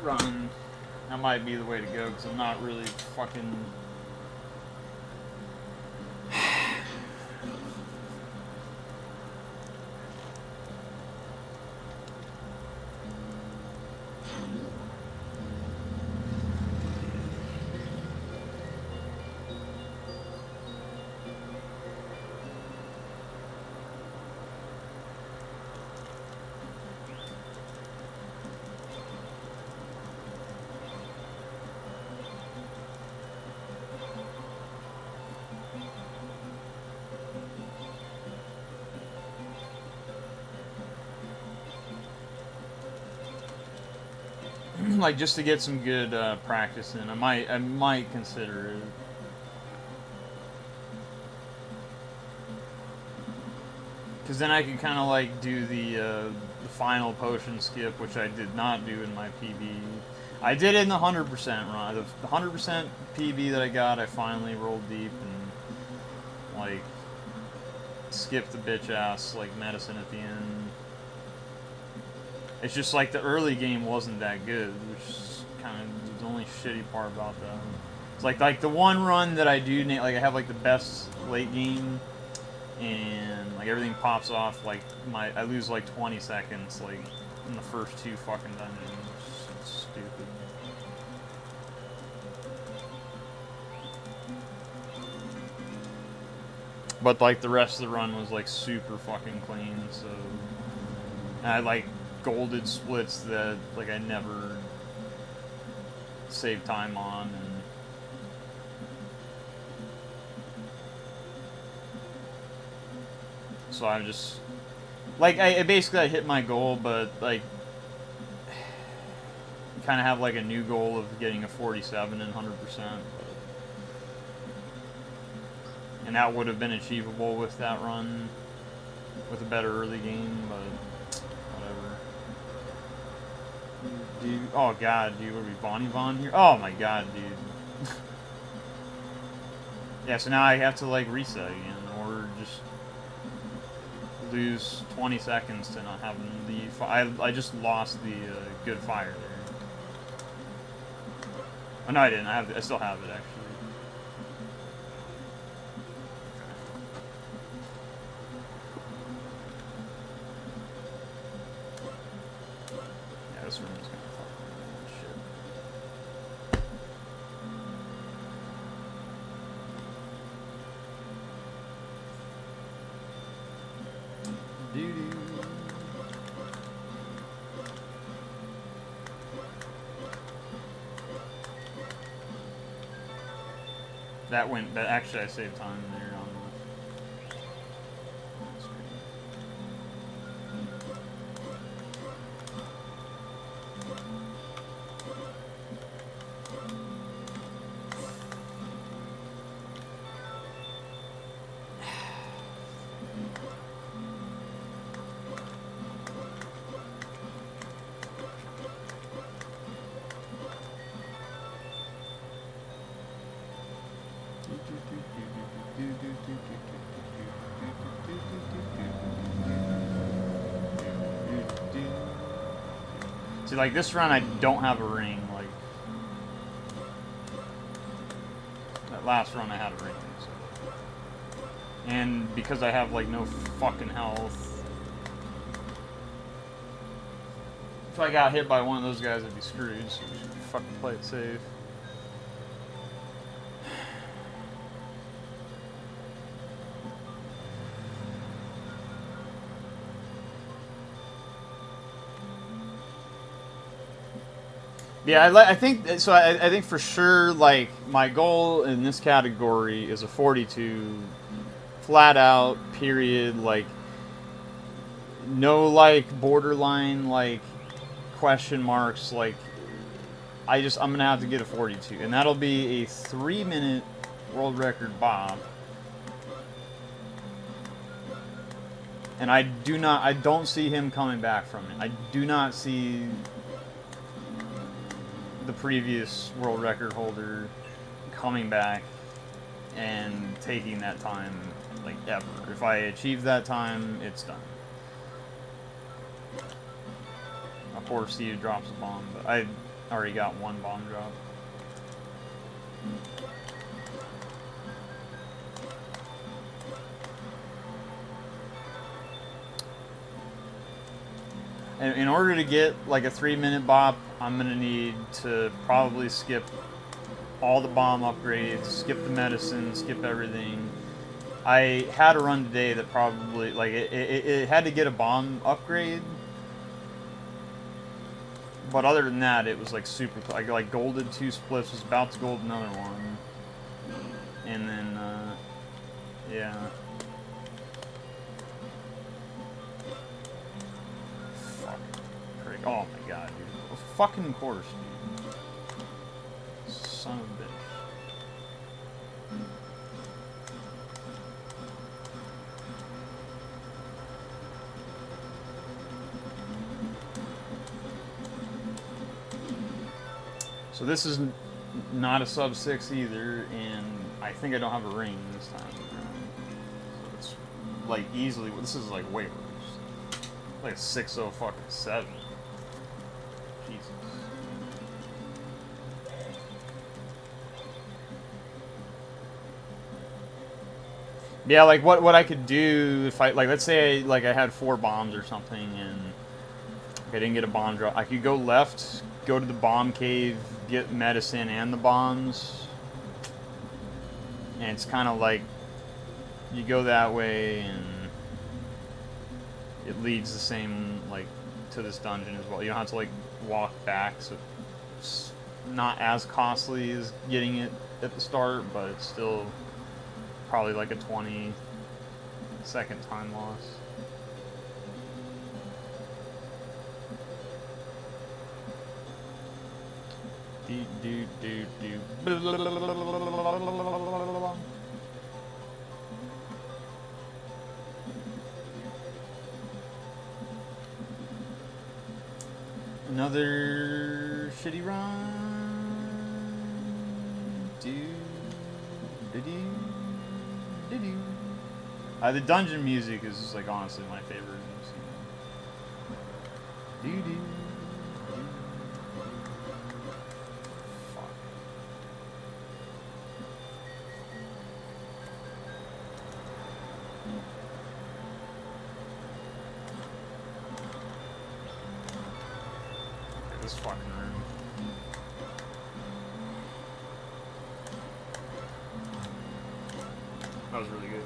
run. That might be the way to go, because I'm not really fucking... like, just to get some good practice in. I might consider it. Because then I can kind of like do the final potion skip, which I did not do in my PB. I did it in the 100% run. The 100% PB that I got, I finally rolled deep and like skipped the bitch ass like medicine at the end. It's just like the early game wasn't that good, which is kind of the only shitty part about that. It's like the one run that I do, like I have like the best late game, and like everything pops off. Like I lose like 20 seconds like in the first 2 fucking dungeons. It's stupid. But like the rest of the run was like super fucking clean. So and I like golded splits that like I never saved time on, and so I'm just like I hit my goal, but like kind of have like a new goal of getting a 47 and 100%, and that would have been achievable with that run with a better early game, but whatever. Dude, oh god, dude, would we Bonnie Von here? Oh my god, dude. Yeah, so now I have to like reset again, or just lose 20 seconds to not having the... I just lost the good fire there. Oh no, I didn't. I still have it actually. Yeah, this room is gonna fucking shit. Doo-doo. That went, but actually I saved time there on the screen. See, like this run, I don't have a ring. Like that last run, I had a ring. So. And because I have like no fucking health, if I got hit by one of those guys, I'd be screwed. So we should fucking play it safe. Yeah, I think so. I think for sure, like my goal in this category is a 42, flat out, period. Like no like borderline like question marks. Like I'm gonna have to get a 42, and that'll be a 3-minute world record bob. And I don't see him coming back from it. I do not see the previous world record holder coming back and taking that time, like, ever. If I achieve that time, it's done. Poor Steve drops a bomb, but I already got one bomb drop. And in order to get like a 3-minute bop, I'm gonna need to probably skip all the bomb upgrades, skip the medicine, skip everything. I had a run today that probably, like, it had to get a bomb upgrade. But other than that, it was like super, like golded 2 splits, was about to gold another one. And then, yeah. Fuck. Prick. Oh my god, dude. A fucking course, dude. Son of a bitch. So this is not a sub 6 either, and I think I don't have a ring this time. So it's like easily, this is like way worse. Like a 6-0 fucking 7. Jesus. Yeah, like what I could do if I, like, let's say I had 4 bombs or something and I didn't get a bomb drop. I could go left, go to the bomb cave, get medicine and the bombs. And it's kind of like you go that way and it leads the same, like, to this dungeon as well. You don't have to, like, walk back, so it's not as costly as getting it at the start, but it's still probably like a 20-second time loss. Another shitty run. The dungeon music is just, like, honestly my favorite. Fuck. This fucking room. That was really good.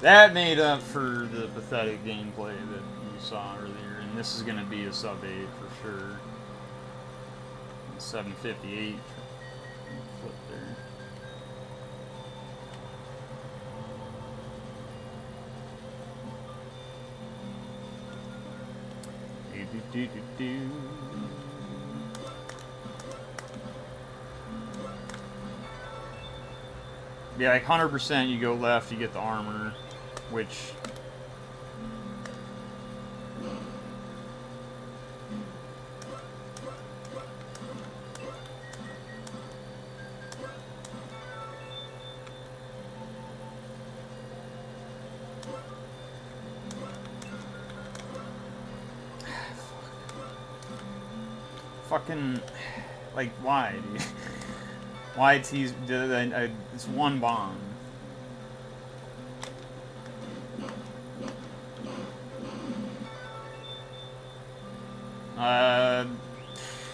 That made up for the pathetic gameplay that you saw earlier, and this is going to be a sub 8 for sure. 758. Flip there. Do. Yeah, like 100% you go left, you get the armor, which fucking, like, why, dude? Why tease? It's one bomb.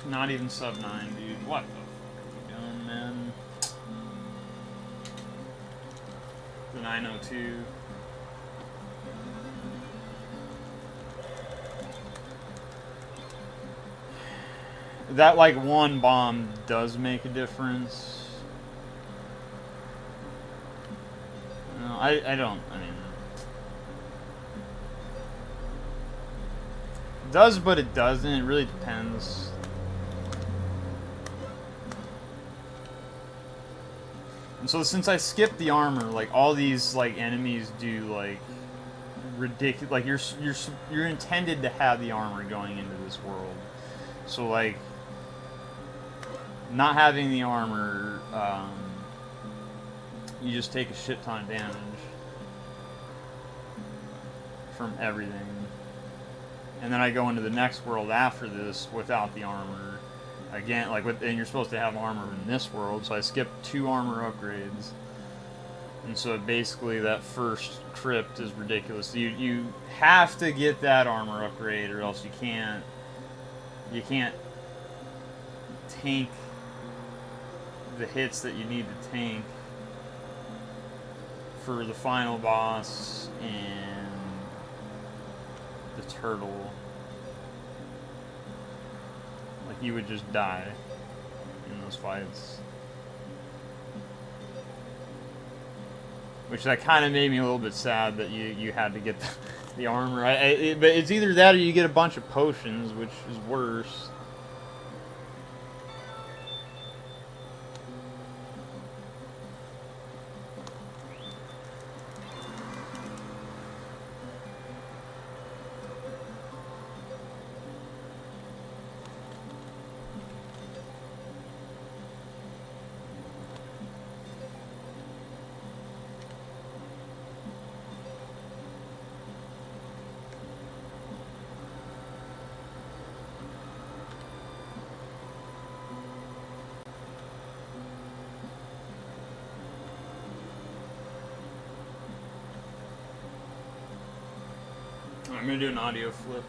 Not even sub 9, dude. What the fuck are you doing, man? The 902. That, like, one bomb does make a difference. No, I mean... It does, but it doesn't. It really depends. And so since I skipped the armor, like, all these, like, enemies do, like, ridiculous... Like, you're intended to have the armor going into this world. So, like... Not having the armor, you just take a shit ton of damage from everything. and then I go into the next world after this without the armor. Again, like and you're supposed to have armor in this world, so I skipped 2 armor upgrades. And so basically that first crypt is ridiculous. You have to get that armor upgrade, or else you can't tank the hits that you need to tank for the final boss and the turtle. Like, you would just die in those fights. Which that kind of made me a little bit sad that you had to get the armor. But it's either that or you get a bunch of potions, which is worse. I'm gonna do an audio flip.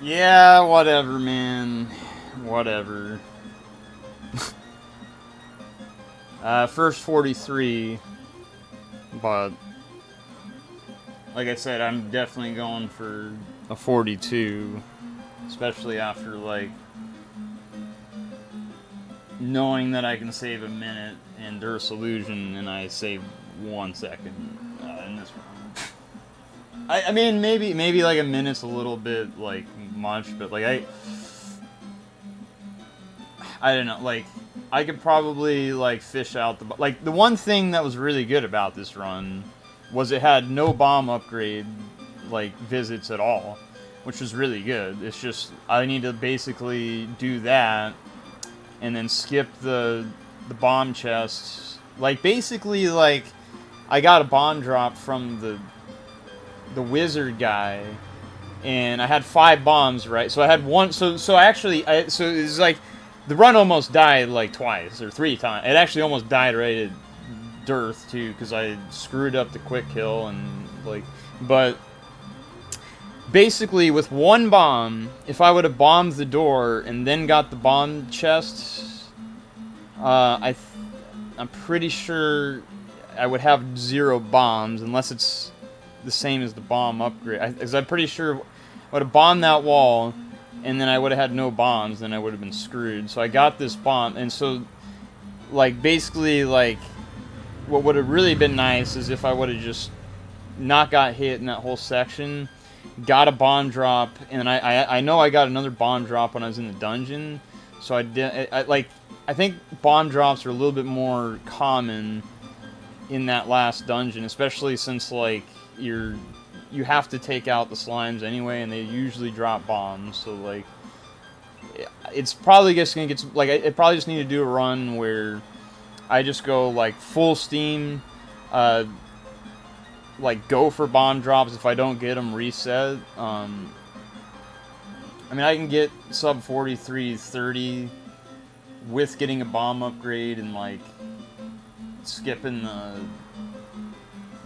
Yeah, whatever, man. Whatever. First 43, but like I said, I'm definitely going for a 42, especially after, like, knowing that I can save a minute in Durst Illusion, and I save 1 second in this one. I mean, maybe like a minute's a little bit, like, much, but, like, I don't know, like, I could probably, like, fish out the... Like, the one thing that was really good about this run was it had no bomb upgrade, like, visits at all, which was really good. It's just, I need to basically do that, and then skip the bomb chests. Like, basically, like, I got a bomb drop from the wizard guy, and I had 5 bombs, right? So I had one, so actually, so it was like, the run almost died, like, twice, or 3 times. It actually almost died right at Dearth, too, because I screwed up the quick kill, and, like, but basically, with 1 bomb, if I would have bombed the door and then got the bomb chest, I'm pretty sure I would have 0 bombs, unless it's the same as the bomb upgrade. Because I'm pretty sure I would have bombed that wall, and then I would have had no bombs, then I would have been screwed. So I got this bomb, and so, like, basically, like, what would have really been nice is if I would have just not got hit in that whole section, got a bomb drop, and I know I got another bomb drop when I was in the dungeon, so I think bomb drops are a little bit more common in that last dungeon, especially since, like, you have to take out the slimes anyway, and they usually drop bombs, so, like, it's probably just gonna get, like, I probably just need to do a run where I just go, like, full steam, like, go for bomb drops. If I don't get them, reset. I mean, I can get sub 43, 30 with getting a bomb upgrade and, like, skipping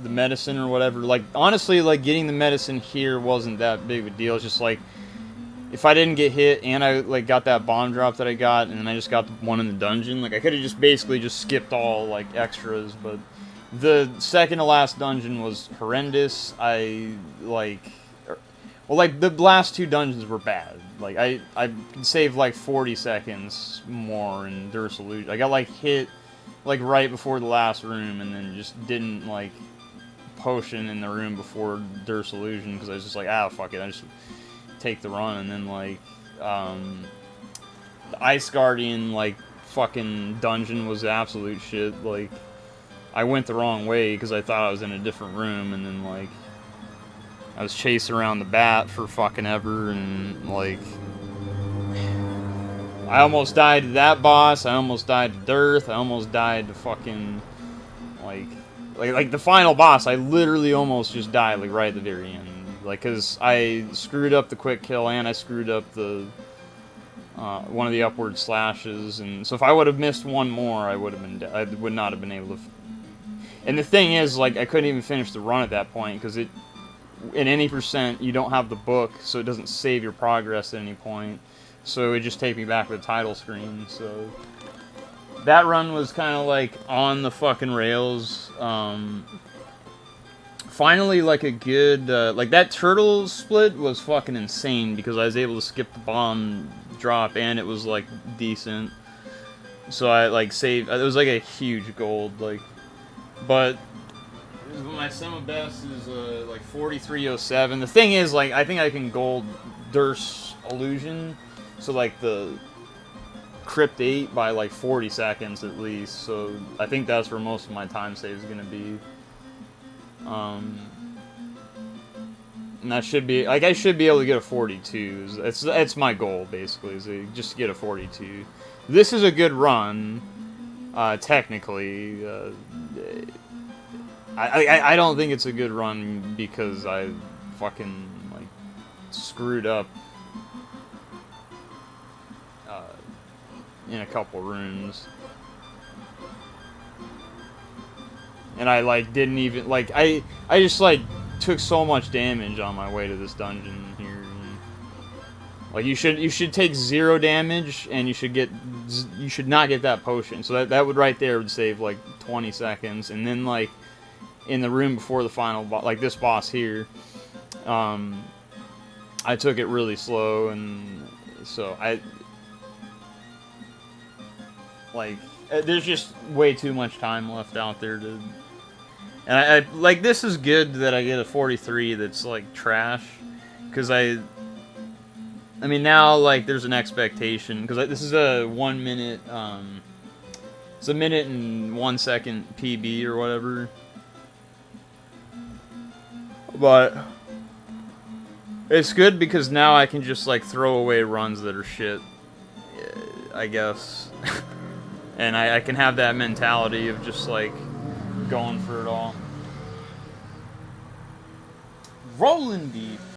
the medicine or whatever. Like, honestly, like, getting the medicine here wasn't that big of a deal. It's just, like, if I didn't get hit and I, like, got that bomb drop that I got, and then I just got the one in the dungeon, like, I could have just basically just skipped all, like, extras, but the second to last dungeon was horrendous. Well, like, the last 2 dungeons were bad. Like, I saved, like, 40 seconds more in Durst Illusion. I got, like, hit, like, right before the last room, and then just didn't, like, potion in the room before Durst Illusion, because I was just like, ah, fuck it, I just take the run. And then, like, the Ice Guardian, like, fucking dungeon was absolute shit. Like, I went the wrong way because I thought I was in a different room, and then, like, I was chasing around the bat for fucking ever, and, like, I almost died to that boss, I almost died to Dearth, I almost died to fucking, like the final boss, I literally almost just died, like, right at the very end. Like, because I screwed up the quick kill, and I screwed up the one of the upward slashes, and so if I would have missed one more, I would not have been able to. And the thing is, like, I couldn't even finish the run at that point, because in any percent, you don't have the book, so it doesn't save your progress at any point. So it would just take me back to the title screen, so that run was kind of, like, on the fucking rails. Finally, like, a good, like, that turtle split was fucking insane, because I was able to skip the bomb drop, and it was, like, decent. So I, like, saved, it was, like, a huge gold, like, but my sum of best is, like, 4307. The thing is, like, I think I can gold Durst Illusion, so, like, the Crypt 8 by, like, 40 seconds at least, so I think that's where most of my time save is gonna be. And that should be, like, I should be able to get a 42. It's my goal, basically, is just to get a 42. This is a good run, technically. I don't think it's a good run because I fucking, like, screwed up in a couple rooms. And I, like, didn't even, like, I just, like, took so much damage on my way to this dungeon here. Like you should take 0 damage, and you should not get that potion. So that would right there would save like 20 seconds. And then like in the room before the final boss, like this boss here, I took it really slow, and so there's just way too much time left out there to. And I like, this is good that I get a 43 that's like trash, because I mean, now like there's an expectation, because this is a 1 minute, it's a 1 and 1 second PB or whatever, but it's good because now I can just like throw away runs that are shit, I guess. And I can have that mentality of just like going for it all. Rolling deep.